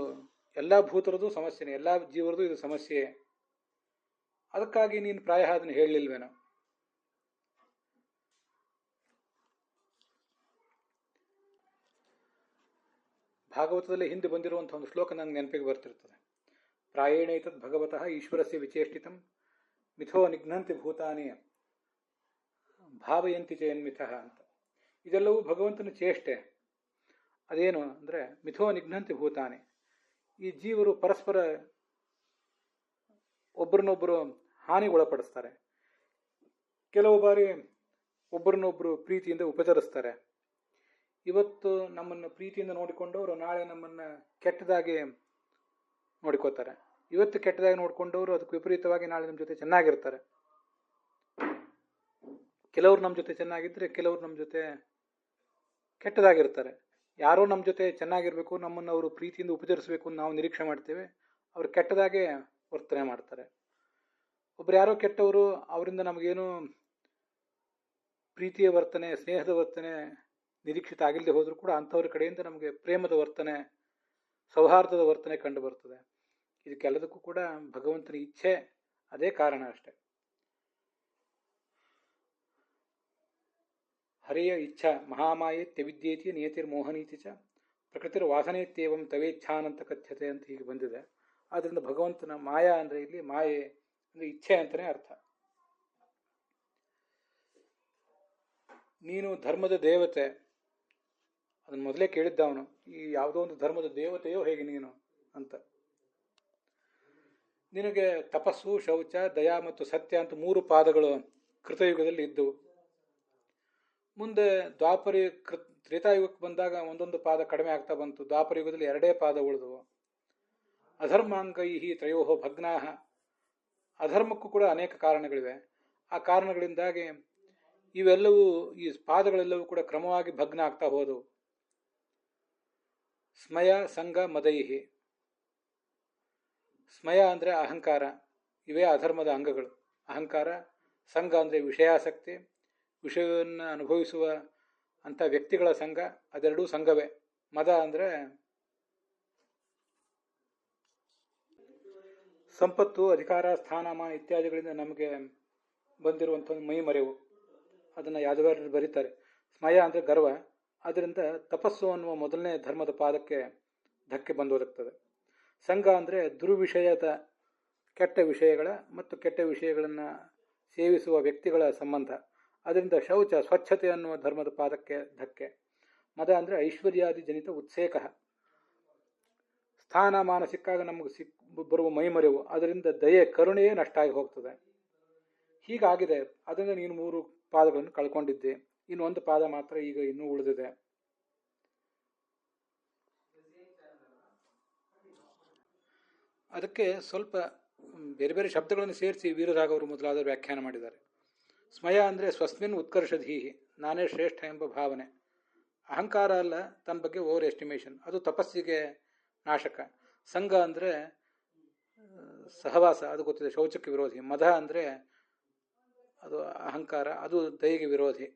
ಎಲ್ಲ ಭೂತರದು ಸಮಸ್ಯೆನೇ, ಎಲ್ಲ ಜೀವರದು ಇದು ಸಮಸ್ಯೆ. ಅದಕ್ಕಾಗಿ ನೀನು ಪ್ರಾಯ ಅದನ್ನು ಹೇಳಲಿಲ್ವೇನೋ. ಭಾಗವತದಲ್ಲಿ ಹಿಂದೆ ಬಂದಿರುವಂಥ ಒಂದು ಶ್ಲೋಕ ನನಗೆ ನೆನಪಿಗೆ ಬರ್ತಿರ್ತದೆ. ಪ್ರಾಯೇಣೈತದ್ ಭಗವತಃ ಈಶ್ವರಸ್ಯ ವಿಚೇಷ್ಟಿತಂ ಮಿಥೋ ನಿಘ್ನಂತಿ ಭೂತಾನಿ ಭಾವಯಂತಿ ಚಯನ್ಮಿಥಃ ಅಂತ. ಇದೆಲ್ಲವೂ ಭಗವಂತನ ಚೇಷ್ಟೆ. ಅದೇನು ಅಂದರೆ ಮಿಥೋ ನಿಘ್ನಂತಿ ಭೂತಾನಿ, ಈ ಜೀವರು ಪರಸ್ಪರ ಒಬ್ಬರನ್ನೊಬ್ಬರು ಹಾನಿಗೊಳಪಡಿಸ್ತಾರೆ. ಕೆಲವು ಬಾರಿ ಒಬ್ಬರನ್ನೊಬ್ಬರು ಪ್ರೀತಿಯಿಂದ ಉಪಚರಿಸ್ತಾರೆ. ಇವತ್ತು ನಮ್ಮನ್ನು ಪ್ರೀತಿಯಿಂದ ನೋಡಿಕೊಂಡವರು ನಾಳೆ ನಮ್ಮನ್ನು ಕೆಟ್ಟದಾಗಿ ನೋಡಿಕೋತಾರೆ. ಇವತ್ತು ಕೆಟ್ಟದಾಗಿ ನೋಡಿಕೊಂಡವರು ಅದಕ್ಕೆ ವಿಪರೀತವಾಗಿ ನಾಳೆ ನಮ್ಮ ಜೊತೆ ಚೆನ್ನಾಗಿರ್ತಾರೆ. ಕೆಲವರು ನಮ್ಮ ಜೊತೆ ಚೆನ್ನಾಗಿದ್ದರೆ ಕೆಲವರು ನಮ್ಮ ಜೊತೆ ಕೆಟ್ಟದಾಗಿರ್ತಾರೆ. ಯಾರೋ ನಮ್ಮ ಜೊತೆ ಚೆನ್ನಾಗಿರಬೇಕು, ನಮ್ಮನ್ನು ಅವರು ಪ್ರೀತಿಯಿಂದ ಉಪಚರಿಸಬೇಕು ಅಂತ ನಾವು ನಿರೀಕ್ಷೆ ಮಾಡ್ತೇವೆ, ಅವರು ಕೆಟ್ಟದಾಗೆ ವರ್ತನೆ ಮಾಡ್ತಾರೆ. ಒಬ್ರು ಯಾರೋ ಕೆಟ್ಟವರು, ಅವರಿಂದ ನಮಗೇನು ಪ್ರೀತಿಯ ವರ್ತನೆ, ಸ್ನೇಹದ ವರ್ತನೆ ನಿರೀಕ್ಷಿತ ಆಗಿಲ್ಲದೆ ಹೋದರೂ ಕೂಡ ಅಂಥವ್ರ ಕಡೆಯಿಂದ ನಮಗೆ ಪ್ರೇಮದ ವರ್ತನೆ, ಸೌಹಾರ್ದದ ವರ್ತನೆ ಕಂಡು ಬರ್ತದೆ. ಇದಕ್ಕೆಲ್ಲದಕ್ಕೂ ಕೂಡ ಭಗವಂತನ ಇಚ್ಛೆ ಅದೇ ಕಾರಣ ಅಷ್ಟೆ. ಹರಿಯ ಇಚ್ಛಾ ಮಹಾಮಾಯೇತ್ಯ ವಿದ್ಯೇತಿ ನಿಯತಿರ್ಮೋಹನೀತಿ ಚ ಪ್ರಕೃತಿರ್ ವಾಸನೇತ್ಯೇವಂ ತವೇಚ್ಛಾನಂತ ಕಥ್ಯತೆ ಅಂತ ಹೀಗೆ ಬಂದಿದೆ. ಆದ್ದರಿಂದ ಭಗವಂತನ ಮಾಯಾ ಅಂದರೆ ಇಲ್ಲಿ ಮಾಯೆ ಅಂದರೆ ಇಚ್ಛೆ ಅಂತಲೇ ಅರ್ಥ. ನೀನು ಧರ್ಮದ ದೇವತೆ, ಅದನ್ನು ಮೊದಲೇ ಕೇಳಿದ್ದ ಅವನು, ಈ ಯಾವುದೋ ಒಂದು ಧರ್ಮದ ದೇವತೆಯೋ ಹೇಗೆ ನೀನು ಅಂತ. ನಿನಗೆ ತಪಸ್ಸು, ಶೌಚ, ದಯಾ ಮತ್ತು ಸತ್ಯ ಅಂತ 3 ಪಾದಗಳು ಕೃತಯುಗದಲ್ಲಿ ಇದ್ದವು. ಮುಂದೆ ತ್ರೇತಾಯುಗಕ್ಕೆ ಬಂದಾಗ ಒಂದೊಂದು ಪಾದ ಕಡಿಮೆ ಆಗ್ತಾ ಬಂತು. ದ್ವಾಪರಯುಗದಲ್ಲಿ 2 ಪಾದ ಉಳಿದವು. ಅಧರ್ಮಾಂಗೈಹಿ ತ್ರಯೋಹೋ ಭಗ್ನಾಹ, ಅಧರ್ಮಕ್ಕೂ ಕೂಡ ಅನೇಕ ಕಾರಣಗಳಿವೆ. ಆ ಕಾರಣಗಳಿಂದಾಗಿ ಇವೆಲ್ಲವೂ, ಈ ಪಾದಗಳೆಲ್ಲವೂ ಕೂಡ ಕ್ರಮವಾಗಿ ಭಗ್ನ ಆಗ್ತಾ ಹೋದವು. ಸ್ಮಯ ಸಂಗ ಮದೈಹಿ. ಸ್ಮಯ ಅಂದರೆ ಅಹಂಕಾರ, ಇವೇ ಅಧರ್ಮದ ಅಂಗಗಳು. ಅಹಂಕಾರ. ಸಂಘ ಅಂದರೆ ವಿಷಯಾಸಕ್ತಿ, ವಿಷಯವನ್ನು ಅನುಭವಿಸುವ ಅಂಥ ವ್ಯಕ್ತಿಗಳ ಸಂಘ, ಅದೆರಡೂ ಸಂಘವೇ. ಮದ ಅಂದರೆ ಸಂಪತ್ತು, ಅಧಿಕಾರ, ಸ್ಥಾನಮಾನ ಇತ್ಯಾದಿಗಳಿಂದ ನಮಗೆ ಬಂದಿರುವಂಥ ಮೈ ಮರೆವು. ಅದನ್ನು ಯಾದವಾರ್ಯರು ಬರೀತಾರೆ. ಸ್ಮಯ ಅಂದರೆ ಗರ್ವ. ಆದ್ದರಿಂದ ತಪಸ್ಸು ಅನ್ನುವ ಮೊದಲನೇ ಧರ್ಮದ ಪಾದಕ್ಕೆ ಧಕ್ಕೆ ಬಂದೊದಗ್ತದೆ. ಸಂಘ ಅಂದರೆ ದುರ್ವಿಷಯದ ಕೆಟ್ಟ ವಿಷಯಗಳ ಮತ್ತು ಕೆಟ್ಟ ವಿಷಯಗಳನ್ನು ಸೇವಿಸುವ ವ್ಯಕ್ತಿಗಳ ಸಂಬಂಧ. ಅದರಿಂದ ಶೌಚ, ಸ್ವಚ್ಛತೆ ಅನ್ನುವ ಧರ್ಮದ ಪಾದಕ್ಕೆ ಧಕ್ಕೆ. ಮದ ಅಂದರೆ ಐಶ್ವರ್ಯಾದಿ ಜನಿತ ಉತ್ಸೇಕ. ಸ್ಥಾನಮಾನ ಸಿಕ್ಕಾಗ ನಮಗೆ ಬರುವ ಮೈಮರೆವು. ಅದರಿಂದ ದಯೆ, ಕರುಣೆಯೇ ನಷ್ಟ ಆಗಿ ಹೋಗ್ತದೆ. ಹೀಗಾಗಿದೆ. ಅದರಿಂದ ನೀನು 3 ಪಾದಗಳನ್ನು ಕಳ್ಕೊಂಡಿದ್ದೆ. ಇನ್ನು 1 ಪಾದ ಮಾತ್ರ ಈಗ ಇನ್ನೂ ಉಳಿದಿದೆ. ಅದಕ್ಕೆ ಸ್ವಲ್ಪ ಬೇರೆ ಬೇರೆ ಶಬ್ದಗಳನ್ನು ಸೇರಿಸಿ ವೀರರಾಘವರು ಮೊದಲಾದವರು ವ್ಯಾಖ್ಯಾನ ಮಾಡಿದ್ದಾರೆ. ಸ್ಮಯ ಅಂದರೆ ಸ್ವಸ್ಮಿನ್ ಉತ್ಕರ್ಷಧೀಹಿ, ನಾನೇ ಶ್ರೇಷ್ಠ ಎಂಬ ಭಾವನೆ. ಅಹಂಕಾರ ಅಲ್ಲ, ತನ್ನ ಬಗ್ಗೆ ಓವರ್ ಎಸ್ಟಿಮೇಷನ್, ಅದು ತಪಸ್ಸಿಗೆ ನಾಶಕ. ಸಂಘ ಅಂದರೆ ಸಹವಾಸ, ಅದು ಗೊತ್ತಿದೆ, ಶೌಚಕ್ಕೆ ವಿರೋಧಿ. ಮದ ಅಂದರೆ ಅದು ಅಹಂಕಾರ, ಅದು ದಯೆಗೆ ವಿರೋಧಿ.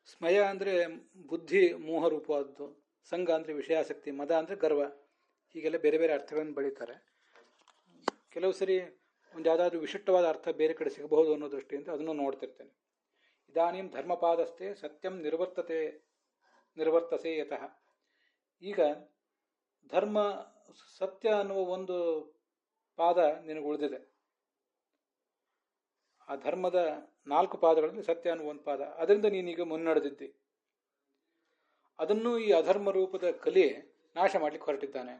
ಸ್ಮಯ ಅಂದರೆ ಬುದ್ಧಿ ಮೋಹರೂಪವಾದದ್ದು. ಸಂಘ ಅಂದರೆ ವಿಷಯಾಸಕ್ತಿ. ಮದ ಅಂದರೆ ಗರ್ವ. ಹೀಗೆಲ್ಲ ಬೇರೆ ಬೇರೆ ಅರ್ಥಗಳನ್ನು ಬಳಿತಾರೆ. ಕೆಲವು ಸರಿ ಒಂದು ಯಾವುದಾದ್ರೂ ವಿಶಿಷ್ಟವಾದ ಅರ್ಥ ಬೇರೆ ಕಡೆ ಸಿಗಬಹುದು ಅನ್ನೋ ದೃಷ್ಟಿಯಿಂದ ಅದನ್ನು ನೋಡ್ತಿರ್ತೇನೆ. ಇದಾನೀಂ ಧರ್ಮಪಾದಸ್ಥೆ ಸತ್ಯಂ ನಿರ್ವರ್ತಸೆ ಯತಃ. ಈಗ ಧರ್ಮ, ಸತ್ಯ ಅನ್ನುವ ಒಂದು ಪಾದ ನಿನಗೆ ಉಳಿದಿದೆ. ಆ ಧರ್ಮದ 4 ಪಾದಗಳಲ್ಲಿ ಸತ್ಯ ಅನ್ನುವ ಒಂದು ಪಾದ, ಅದರಿಂದ ನೀನೀಗ ಮುನ್ನಡೆದಿದ್ದಿ. ಅದನ್ನು ಈ ಅಧರ್ಮ ರೂಪದ ಕಲಿ ನಾಶ ಮಾಡಲಿಕ್ಕೆ ಹೊರಟಿದ್ದಾನೆ.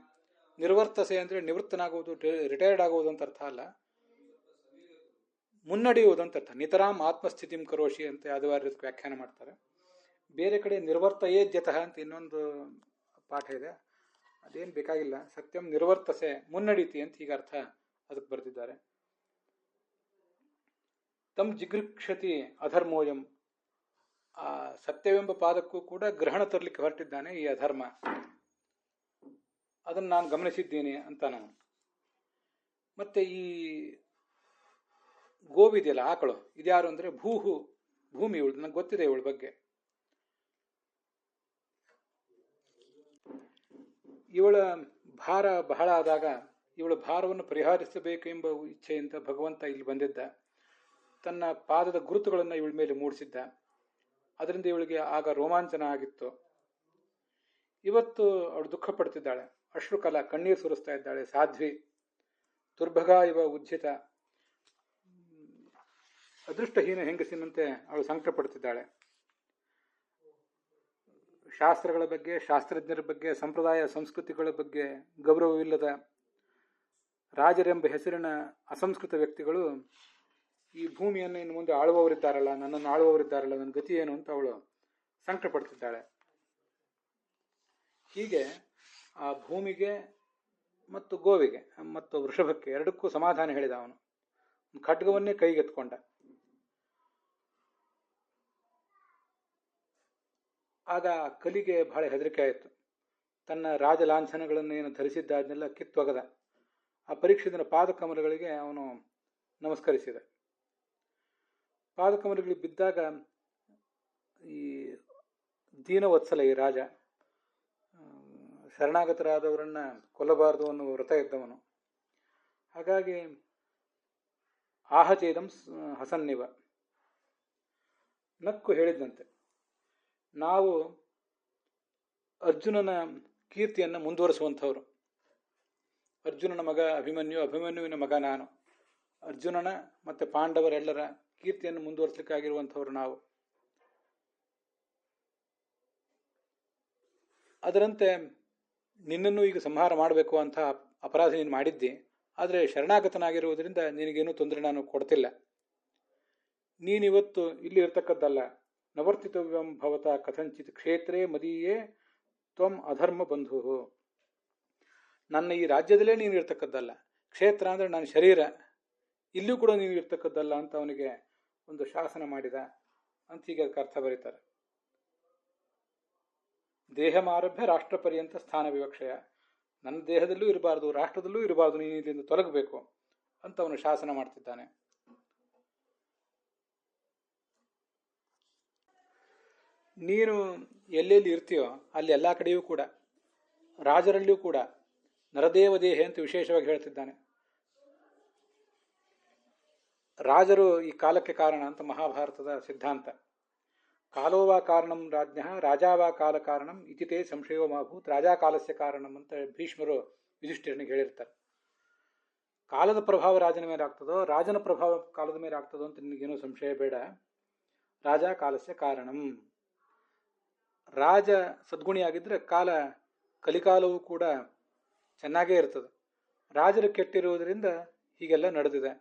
ನಿರ್ವರ್ತಸೆ ಅಂದರೆ ನಿವೃತ್ತನಾಗುವುದು, ರಿಟೈರ್ಡ್ ಆಗುವುದು ಅಂತ ಅರ್ಥ ಅಲ್ಲ, ಮುನ್ನಡೆಯುವುದು ಅಂತ ಅರ್ಥ. ನಿತರಾಮ್ ಆತ್ಮಸ್ಥಿತಿಂ ಕರೋಷಿ ಅಂತ ಯಾದವಾರ್ಯರು ವ್ಯಾಖ್ಯಾನ ಮಾಡ್ತಾರೆ. ಬೇರೆ ಕಡೆ ನಿರ್ವರ್ತಯೇದ್ಯತಃ ಅಂತ ಇನ್ನೊಂದು ಪಾಠ ಇದೆ, ಅದೇನು ಬೇಕಾಗಿಲ್ಲ. ಸತ್ಯಂ ನಿರ್ವರ್ತಸೆ, ಮುನ್ನಡೀತಿ ಅಂತ ಈಗ ಅರ್ಥ ಅದಕ್ಕೆ ಬರೆದಿದ್ದಾರೆ. ತಮ್ ಜಿಗೃಕ್ಷತಿ ಅಧರ್ಮೋಯಂ. ಆ ಸತ್ಯವೆಂಬ ಪಾದಕ್ಕೂ ಕೂಡ ಗ್ರಹಣ ತರಲಿಕ್ಕೆ ಹೊರಟಿದ್ದಾನೆ ಈ ಅಧರ್ಮ. ಅದನ್ನು ನಾನು ಗಮನಿಸಿದ್ದೀನಿ ಅಂತ ನಾನು. ಮತ್ತೆ ಈ ಗೋವಿದೆಯಲ್ಲ, ಆಕಳು, ಇದ್ಯಾರು ಅಂದರೆ ಭೂಹು ಭೂಮಿ ಇವಳು, ನನಗೆ ಗೊತ್ತಿದೆ ಇವಳ ಬಗ್ಗೆ. ಇವಳ ಭಾರ ಬಹಳ ಆದಾಗ ಇವಳ ಭಾರವನ್ನು ಪರಿಹರಿಸಬೇಕು ಎಂಬ ಇಚ್ಛೆಯಿಂದ ಭಗವಂತ ಇಲ್ಲಿ ಬಂದಿದ್ದ. ತನ್ನ ಪಾದದ ಗುರುತುಗಳನ್ನು ಇವಳ ಮೇಲೆ ಮೂಡಿಸಿದ್ದ. ಅದರಿಂದ ಇವಳಿಗೆ ಆಗ ರೋಮಾಂಚನ ಆಗಿತ್ತು. ಇವತ್ತು ಅವಳು ದುಃಖ ಪಡ್ತಿದ್ದಾಳೆ, ಅಶ್ರುಕಲ, ಕಣ್ಣೀರು ಸುರಿಸ್ತಾ ಇದ್ದಾಳೆ. ಸಾಧ್ವಿ ದುರ್ಭಗ ಇವ ಉಜ್ಜಿತ, ಅದೃಷ್ಟಹೀನ ಹೆಂಗಸಿನಂತೆ ಅವಳು ಸಂಕಟ ಪಡ್ತಿದ್ದಾಳೆ. ಶಾಸ್ತ್ರಗಳ ಬಗ್ಗೆ, ಶಾಸ್ತ್ರಜ್ಞರ ಬಗ್ಗೆ, ಸಂಪ್ರದಾಯ ಸಂಸ್ಕೃತಿಗಳ ಬಗ್ಗೆ ಗೌರವವಿಲ್ಲದ ರಾಜರೆಂಬ ಹೆಸರಿನ ಅಸಂಸ್ಕೃತ ವ್ಯಕ್ತಿಗಳು ಈ ಭೂಮಿಯನ್ನು ಇನ್ನು ಮುಂದೆ ಆಳುವವರಿದ್ದಾರಲ್ಲ, ನನ್ನನ್ನು ಆಳುವವರಿದ್ದಾರಲ್ಲ, ನನ್ನ ಗತಿ ಏನು ಅಂತ ಅವಳು ಸಂಕಟ ಪಡ್ತಿದ್ದಾಳೆ. ಹೀಗೆ ಆ ಭೂಮಿಗೆ ಮತ್ತು ಗೋವಿಗೆ ಮತ್ತು ವೃಷಭಕ್ಕೆ ಎರಡಕ್ಕೂ ಸಮಾಧಾನ ಹೇಳಿದ ಅವನು. ಖಡ್ಗವನ್ನೇ ಕೈಗೆತ್ಕೊಂಡ. ಆಗ ಕಲಿಗೆ ಬಹಳ ಹೆದರಿಕೆ ಆಯಿತು. ತನ್ನ ರಾಜಲಾಂಛನಗಳನ್ನು ಏನು ಧರಿಸಿದ್ದಾದನ್ನೆಲ್ಲ ಕಿತ್ತೊಗೆದ. ಆ ಪರೀಕ್ಷಿತನ ಪಾದಕಮಲಗಳಿಗೆ ಅವನು ನಮಸ್ಕರಿಸಿದ. ಪಾದಕಮಲಗಳಿಗೆ ಬಿದ್ದಾಗ ಈ ದೀನವತ್ಸಲ, ಈ ರಾಜ ಶರಣಾಗತರಾದವರನ್ನ ಕೊಲ್ಲಬಾರದು ಅನ್ನುವ ವ್ರತ ಇದ್ದವನು. ಹಾಗಾಗಿ ಆಹಚೇದಂ ಹಸನ್ನಿವ ನಕ್ಕು ಹೇಳಿದ್ದಂತೆ, ನಾವು ಅರ್ಜುನನ ಕೀರ್ತಿಯನ್ನು ಮುಂದುವರಿಸುವಂಥವ್ರು. ಅರ್ಜುನನ ಮಗ ಅಭಿಮನ್ಯು, ಅಭಿಮನ್ಯುವಿನ ಮಗ ನಾನು. ಅರ್ಜುನನ ಮತ್ತು ಪಾಂಡವರೆಲ್ಲರ ಕೀರ್ತಿಯನ್ನು ಮುಂದುವರಿಸಲಿಕ್ಕಾಗಿರುವಂಥವ್ರು ನಾವು. ಅದರಂತೆ ನಿನ್ನನ್ನು ಈಗ ಸಂಹಾರ ಮಾಡಬೇಕು ಅಂತ ಅಪರಾಧ ನೀನು ಮಾಡಿದ್ದಿ. ಆದರೆ ಶರಣಾಗತನಾಗಿರುವುದರಿಂದ ನಿನಗೇನೂ ತೊಂದರೆ ನಾನು ಕೊಡ್ತಿಲ್ಲ. ನೀನಿವತ್ತು ಇಲ್ಲಿ ಇರ್ತಕ್ಕದ್ದಲ್ಲ. ನವರ್ತಿತವ್ಯಂ ಭವತ ಕಥಂಚಿತ್ ಕ್ಷೇತ್ರೇ ಮದೀಯೇ ತ್ವಂ ಅಧರ್ಮ ಬಂಧು. ನನ್ನ ಈ ರಾಜ್ಯದಲ್ಲೇ ನೀನು ಇರ್ತಕ್ಕದ್ದಲ್ಲ. ಕ್ಷೇತ್ರ ಅಂದರೆ ನನ್ನ ಶರೀರ, ಇಲ್ಲೂ ಕೂಡ ನೀನು ಇರ್ತಕ್ಕದ್ದಲ್ಲ ಅಂತ ಅವನಿಗೆ ಒಂದು ಶಾಸನ ಮಾಡಿದ ಅಂತ ಈಗ ಅದಕ್ಕೆ ಅರ್ಥ ಬರೀತಾರೆ. ದೇಹಮಾರಭ್ಯ ರಾಷ್ಟ್ರ ಪರ್ಯಂತ ಸ್ಥಾನ ವಿವಕ್ಷಯ. ನನ್ನ ದೇಹದಲ್ಲೂ ಇರಬಾರ್ದು, ರಾಷ್ಟ್ರದಲ್ಲೂ ಇರಬಾರ್ದು, ನೀನು ಇಲ್ಲಿಂದ ತೊಲಗಬೇಕು ಅಂತ ಅವನು ಶಾಸನ ಮಾಡ್ತಿದ್ದಾನೆ. ನೀನು ಎಲ್ಲೆಲ್ಲಿ ಇರ್ತೀಯೋ ಅಲ್ಲಿ ಎಲ್ಲ ಕಡೆಯೂ ಕೂಡ, ರಾಜರಲ್ಲಿಯೂ ಕೂಡ ನರದೇವ ದೇಹೆ ಅಂತ ವಿಶೇಷವಾಗಿ ಹೇಳ್ತಿದ್ದಾನೆ. ರಾಜರು ಈ ಕಾಲಕ್ಕೆ ಕಾರಣ ಅಂತ ಮಹಾಭಾರತದ ಸಿದ್ಧಾಂತ. ಕಾಲೋವಾ ಕಾರಣಂ ರಾಜ್ಞ ರಾಜಾವಾ ಕಾಲ ಕಾರಣಂ ಇತಿತೇ ಸಂಶಯೋ ಮಾಭೂತ್ ರಾಜಾ ಕಾಲಸ್ಯ ಕಾರಣಂ ಅಂತ ಭೀಷ್ಮರು ಯುಧಿಷ್ಠಿರನಿಗೆ ಹೇಳಿರ್ತಾರೆ. ಕಾಲದ ಪ್ರಭಾವ ರಾಜನ ಮೇಲೆ ಆಗ್ತದೋ, ರಾಜನ ಪ್ರಭಾವ ಕಾಲದ ಮೇಲೆ ಆಗ್ತದೋ ಅಂತ ನಿನಗೇನೋ ಸಂಶಯ ಬೇಡ. ರಾಜಾ ಕಾಲಸ್ಯ ಕಾರಣಂ. ರಾಜ ಸದ್ಗುಣಿಯಾಗಿದ್ದರೆ ಕಾಲ, ಕಲಿಕಾಲವೂ ಕೂಡ ಚೆನ್ನಾಗೇ ಇರ್ತದೆ. ರಾಜರು ಕೆಟ್ಟಿರುವುದರಿಂದ ಹೀಗೆಲ್ಲ ನಡೆದಿದೆ.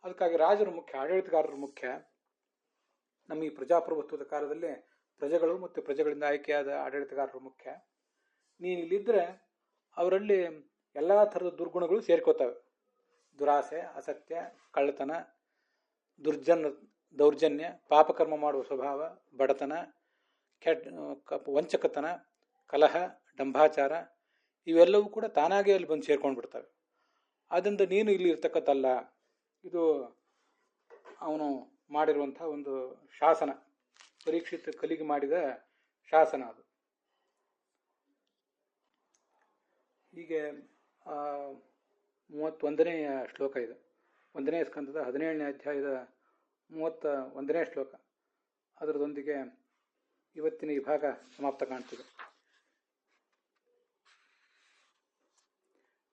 ಅದಕ್ಕಾಗಿ ರಾಜರು ಮುಖ್ಯ, ಆಡಳಿತಗಾರರು ಮುಖ್ಯ. ನಮ್ಮ ಈ ಪ್ರಜಾಪ್ರಭುತ್ವದ ಕಾಲದಲ್ಲಿ ಪ್ರಜೆಗಳು ಮತ್ತು ಪ್ರಜೆಗಳಿಂದ ಆಯ್ಕೆಯಾದ ಆಡಳಿತಗಾರರು ಮುಖ್ಯ. ನೀನು ಇಲ್ಲಿದ್ದರೆ ಅವರಲ್ಲಿ ಎಲ್ಲ ಥರದ ದುರ್ಗುಣಗಳು ಸೇರ್ಕೋತವೆ. ದುರಾಸೆ, ಅಸತ್ಯ, ಕಳ್ಳತನ, ದೌರ್ಜನ್ಯ, ಪಾಪಕರ್ಮ ಮಾಡುವ ಸ್ವಭಾವ, ಬಡತನ, ವಂಚಕತನ, ಕಲಹ, ಡಂಭಾಚಾರ, ಇವೆಲ್ಲವೂ ಕೂಡ ತಾನಾಗೇ ಅಲ್ಲಿ ಬಂದು ಸೇರ್ಕೊಂಡು ಬಿಡ್ತವೆ. ಆದ್ದರಿಂದ ನೀನು ಇಲ್ಲಿ ಇರ್ತಕ್ಕದ್ದಲ್ಲ. ಇದು ಅವನು ಮಾಡಿರುವಂಥ ಒಂದು ಶಾಸನ, ಪರೀಕ್ಷಿತ ಕಲಿಗೆ ಮಾಡಿದ ಶಾಸನ ಅದು. ಹೀಗೆ 31ನೇ ಶ್ಲೋಕ ಇದು, 1ನೇ ಸ್ಕಂದದ 17ನೇ ಅಧ್ಯಾಯದ 31ನೇ ಶ್ಲೋಕ. ಅದರದೊಂದಿಗೆ ಇವತ್ತಿನ ಈ ಭಾಗ ಸಮಾಪ್ತ ಕಾಣ್ತಿದೆ.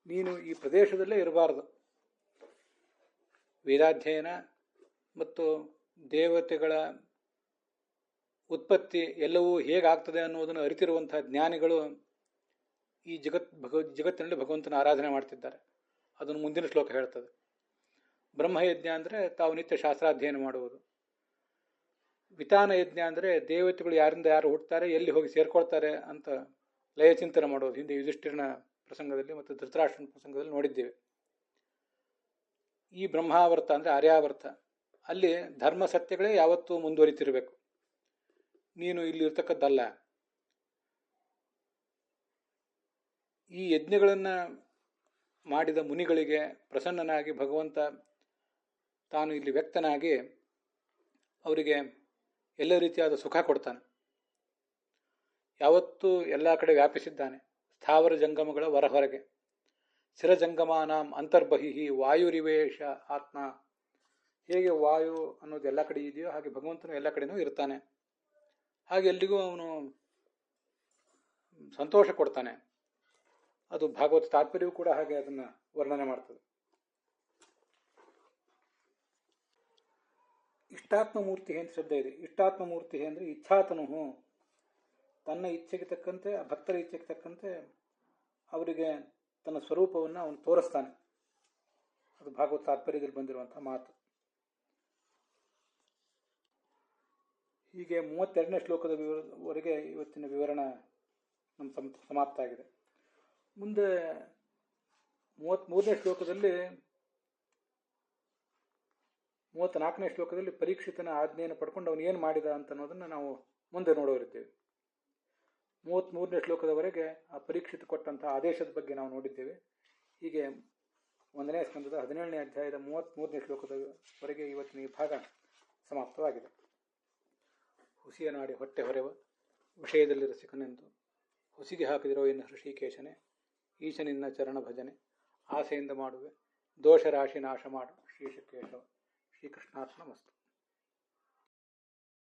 ನೀನು ಈ ಪ್ರದೇಶದಲ್ಲೇ ಇರಬಾರದು. ವೇದಾಧ್ಯಯನ ಮತ್ತು ದೇವತೆಗಳ ಉತ್ಪತ್ತಿ ಎಲ್ಲವೂ ಹೇಗಾಗ್ತದೆ ಅನ್ನೋದನ್ನು ಅರಿತಿರುವಂಥ ಜ್ಞಾನಿಗಳು ಈ ಜಗತ್ತಿನಲ್ಲಿ ಭಗವಂತನ ಆರಾಧನೆ ಮಾಡ್ತಿದ್ದಾರೆ. ಅದನ್ನು ಮುಂದಿನ ಶ್ಲೋಕ ಹೇಳ್ತದೆ. ಬ್ರಹ್ಮಯಜ್ಞ ಅಂದರೆ ತಾವು ನಿತ್ಯ ಶಾಸ್ತ್ರಾಧ್ಯಯನ ಮಾಡುವುದು. ವಿತಾನ ಯಜ್ಞ ಅಂದರೆ ದೇವತೆಗಳು ಯಾರಿಂದ ಯಾರು ಹುಟ್ಟುತ್ತಾರೆ, ಎಲ್ಲಿ ಹೋಗಿ ಸೇರ್ಕೊಳ್ತಾರೆ ಅಂತ ಲಯಚಿಂತನೆ ಮಾಡೋದು. ಹಿಂದೆ ಯುಧಿಷ್ಠಿರನ ಪ್ರಸಂಗದಲ್ಲಿ ಮತ್ತು ಧೃತರಾಷ್ಟ್ರನ ಪ್ರಸಂಗದಲ್ಲಿ ನೋಡಿದ್ದೇವೆ. ಈ ಬ್ರಹ್ಮಾವರ್ತ ಅಂದರೆ ಆರ್ಯಾವರ್ತ, ಅಲ್ಲಿ ಧರ್ಮ ಸತ್ಯಗಳೇ ಯಾವತ್ತೂ ಮುಂದುವರಿತಿರಬೇಕು. ನೀನು ಇಲ್ಲಿ ಇರ್ತಕ್ಕದ್ದಲ್ಲ. ಈ ಯಜ್ಞಗಳನ್ನು ಮಾಡಿದ ಮುನಿಗಳಿಗೆ ಪ್ರಸನ್ನನಾಗಿ ಭಗವಂತ ತಾನು ಇಲ್ಲಿ ವ್ಯಕ್ತನಾಗಿ ಅವರಿಗೆ ಎಲ್ಲ ರೀತಿಯಾದ ಸುಖ ಕೊಡ್ತಾನೆ. ಯಾವತ್ತೂ ಎಲ್ಲ ಕಡೆ ವ್ಯಾಪಿಸಿದ್ದಾನೆ. ಸ್ಥಾವರ ಜಂಗಮಗಳ ಹೊರಗೆ ಸ್ಥಿರಜಂಗಮಾನಾಂ ಅಂತರ್ಬಹಿಹಿ ವಾಯುರಿವೇಶ ಆತ್ಮ. ಹೇಗೆ ವಾಯು ಅನ್ನೋದು ಎಲ್ಲ ಕಡೆ ಇದೆಯೋ ಹಾಗೆ ಭಗವಂತನು ಎಲ್ಲ ಕಡೆನೂ ಇರ್ತಾನೆ. ಹಾಗೆ ಎಲ್ಲಿಗೂ ಅವನು ಸಂತೋಷ ಕೊಡ್ತಾನೆ. ಅದು ಭಾಗವತ ತಾತ್ಪರ್ಯವೂ ಕೂಡ ಹಾಗೆ ಅದನ್ನ ವರ್ಣನೆ ಮಾಡ್ತದೆ. ಇಷ್ಟಾತ್ಮಮೂರ್ತಿ ಅಂತ ಶಬ್ದ ಇದೆ. ಇಷ್ಟಾತ್ಮಮೂರ್ತಿ ಅಂದರೆ ಇಚ್ಛಾತನು, ತನ್ನ ಇಚ್ಛೆಗೆ ತಕ್ಕಂತೆ, ಭಕ್ತರ ಇಚ್ಛೆಗೆ ತಕ್ಕಂತೆ ಅವರಿಗೆ ತನ್ನ ಸ್ವರೂಪವನ್ನು ಅವನು ತೋರಿಸ್ತಾನೆ. ಅದು ಭಾಗವತ ತಾತ್ಪರ್ಯದಲ್ಲಿ ಬಂದಿರುವಂತಹ ಮಾತು. ಹೀಗೆ 32ನೇ ಶ್ಲೋಕದವರೆಗೆ ಇವತ್ತಿನ ವಿವರಣ ನಮ್ಮ ಸಮಾಪ್ತ ಆಗಿದೆ. ಮುಂದೆ 33ನೇ ಶ್ಲೋಕದಲ್ಲಿ 34ನೇ ಶ್ಲೋಕದಲ್ಲಿ ಪರೀಕ್ಷಿತನ ಆಜ್ಞೆಯನ್ನು ಪಡ್ಕೊಂಡು ಅವನು ಏನು ಮಾಡಿದ ಅಂತ ಅನ್ನೋದನ್ನು ನಾವು ಮುಂದೆ ನೋಡೋರಿದ್ದೇವೆ. 33ನೇ ಶ್ಲೋಕದವರೆಗೆ ಆ ಪರೀಕ್ಷಿತ ಕೊಟ್ಟಂತಹ ಆದೇಶದ ಬಗ್ಗೆ ನಾವು ನೋಡಿದ್ದೇವೆ. ಹೀಗೆ 1ನೇ ಸ್ಕಂದದ 17ನೇ ಅಧ್ಯಾಯದ 33ನೇ ಶ್ಲೋಕದವರೆಗೆ ಇವತ್ತಿನ ಈ ಭಾಗ ಸಮಾಪ್ತವಾಗಿದೆ. ಹುಸಿಯ ನಾಡಿ ಹೊಟ್ಟೆ ಹೊರೆವ ವಿಷಯದಲ್ಲಿ ರಸಿಕನೆಂದು ಹುಸಿಗೆ ಹಾಕಿದಿರೋ ಇನ್ನು ಹೃಷಿಕೇಶನೆ, ಈಶನಿನ್ನ ಚರಣ ಭಜನೆ ಆಸೆಯಿಂದ ಮಾಡುವೆ, ದೋಷ ರಾಶಿ ನಾಶ ಮಾಡು ಶ್ರೀಶಕೇಶವ. ಶ್ರೀಕೃಷ್ಣಾರ್ಪಣಮಸ್ತು.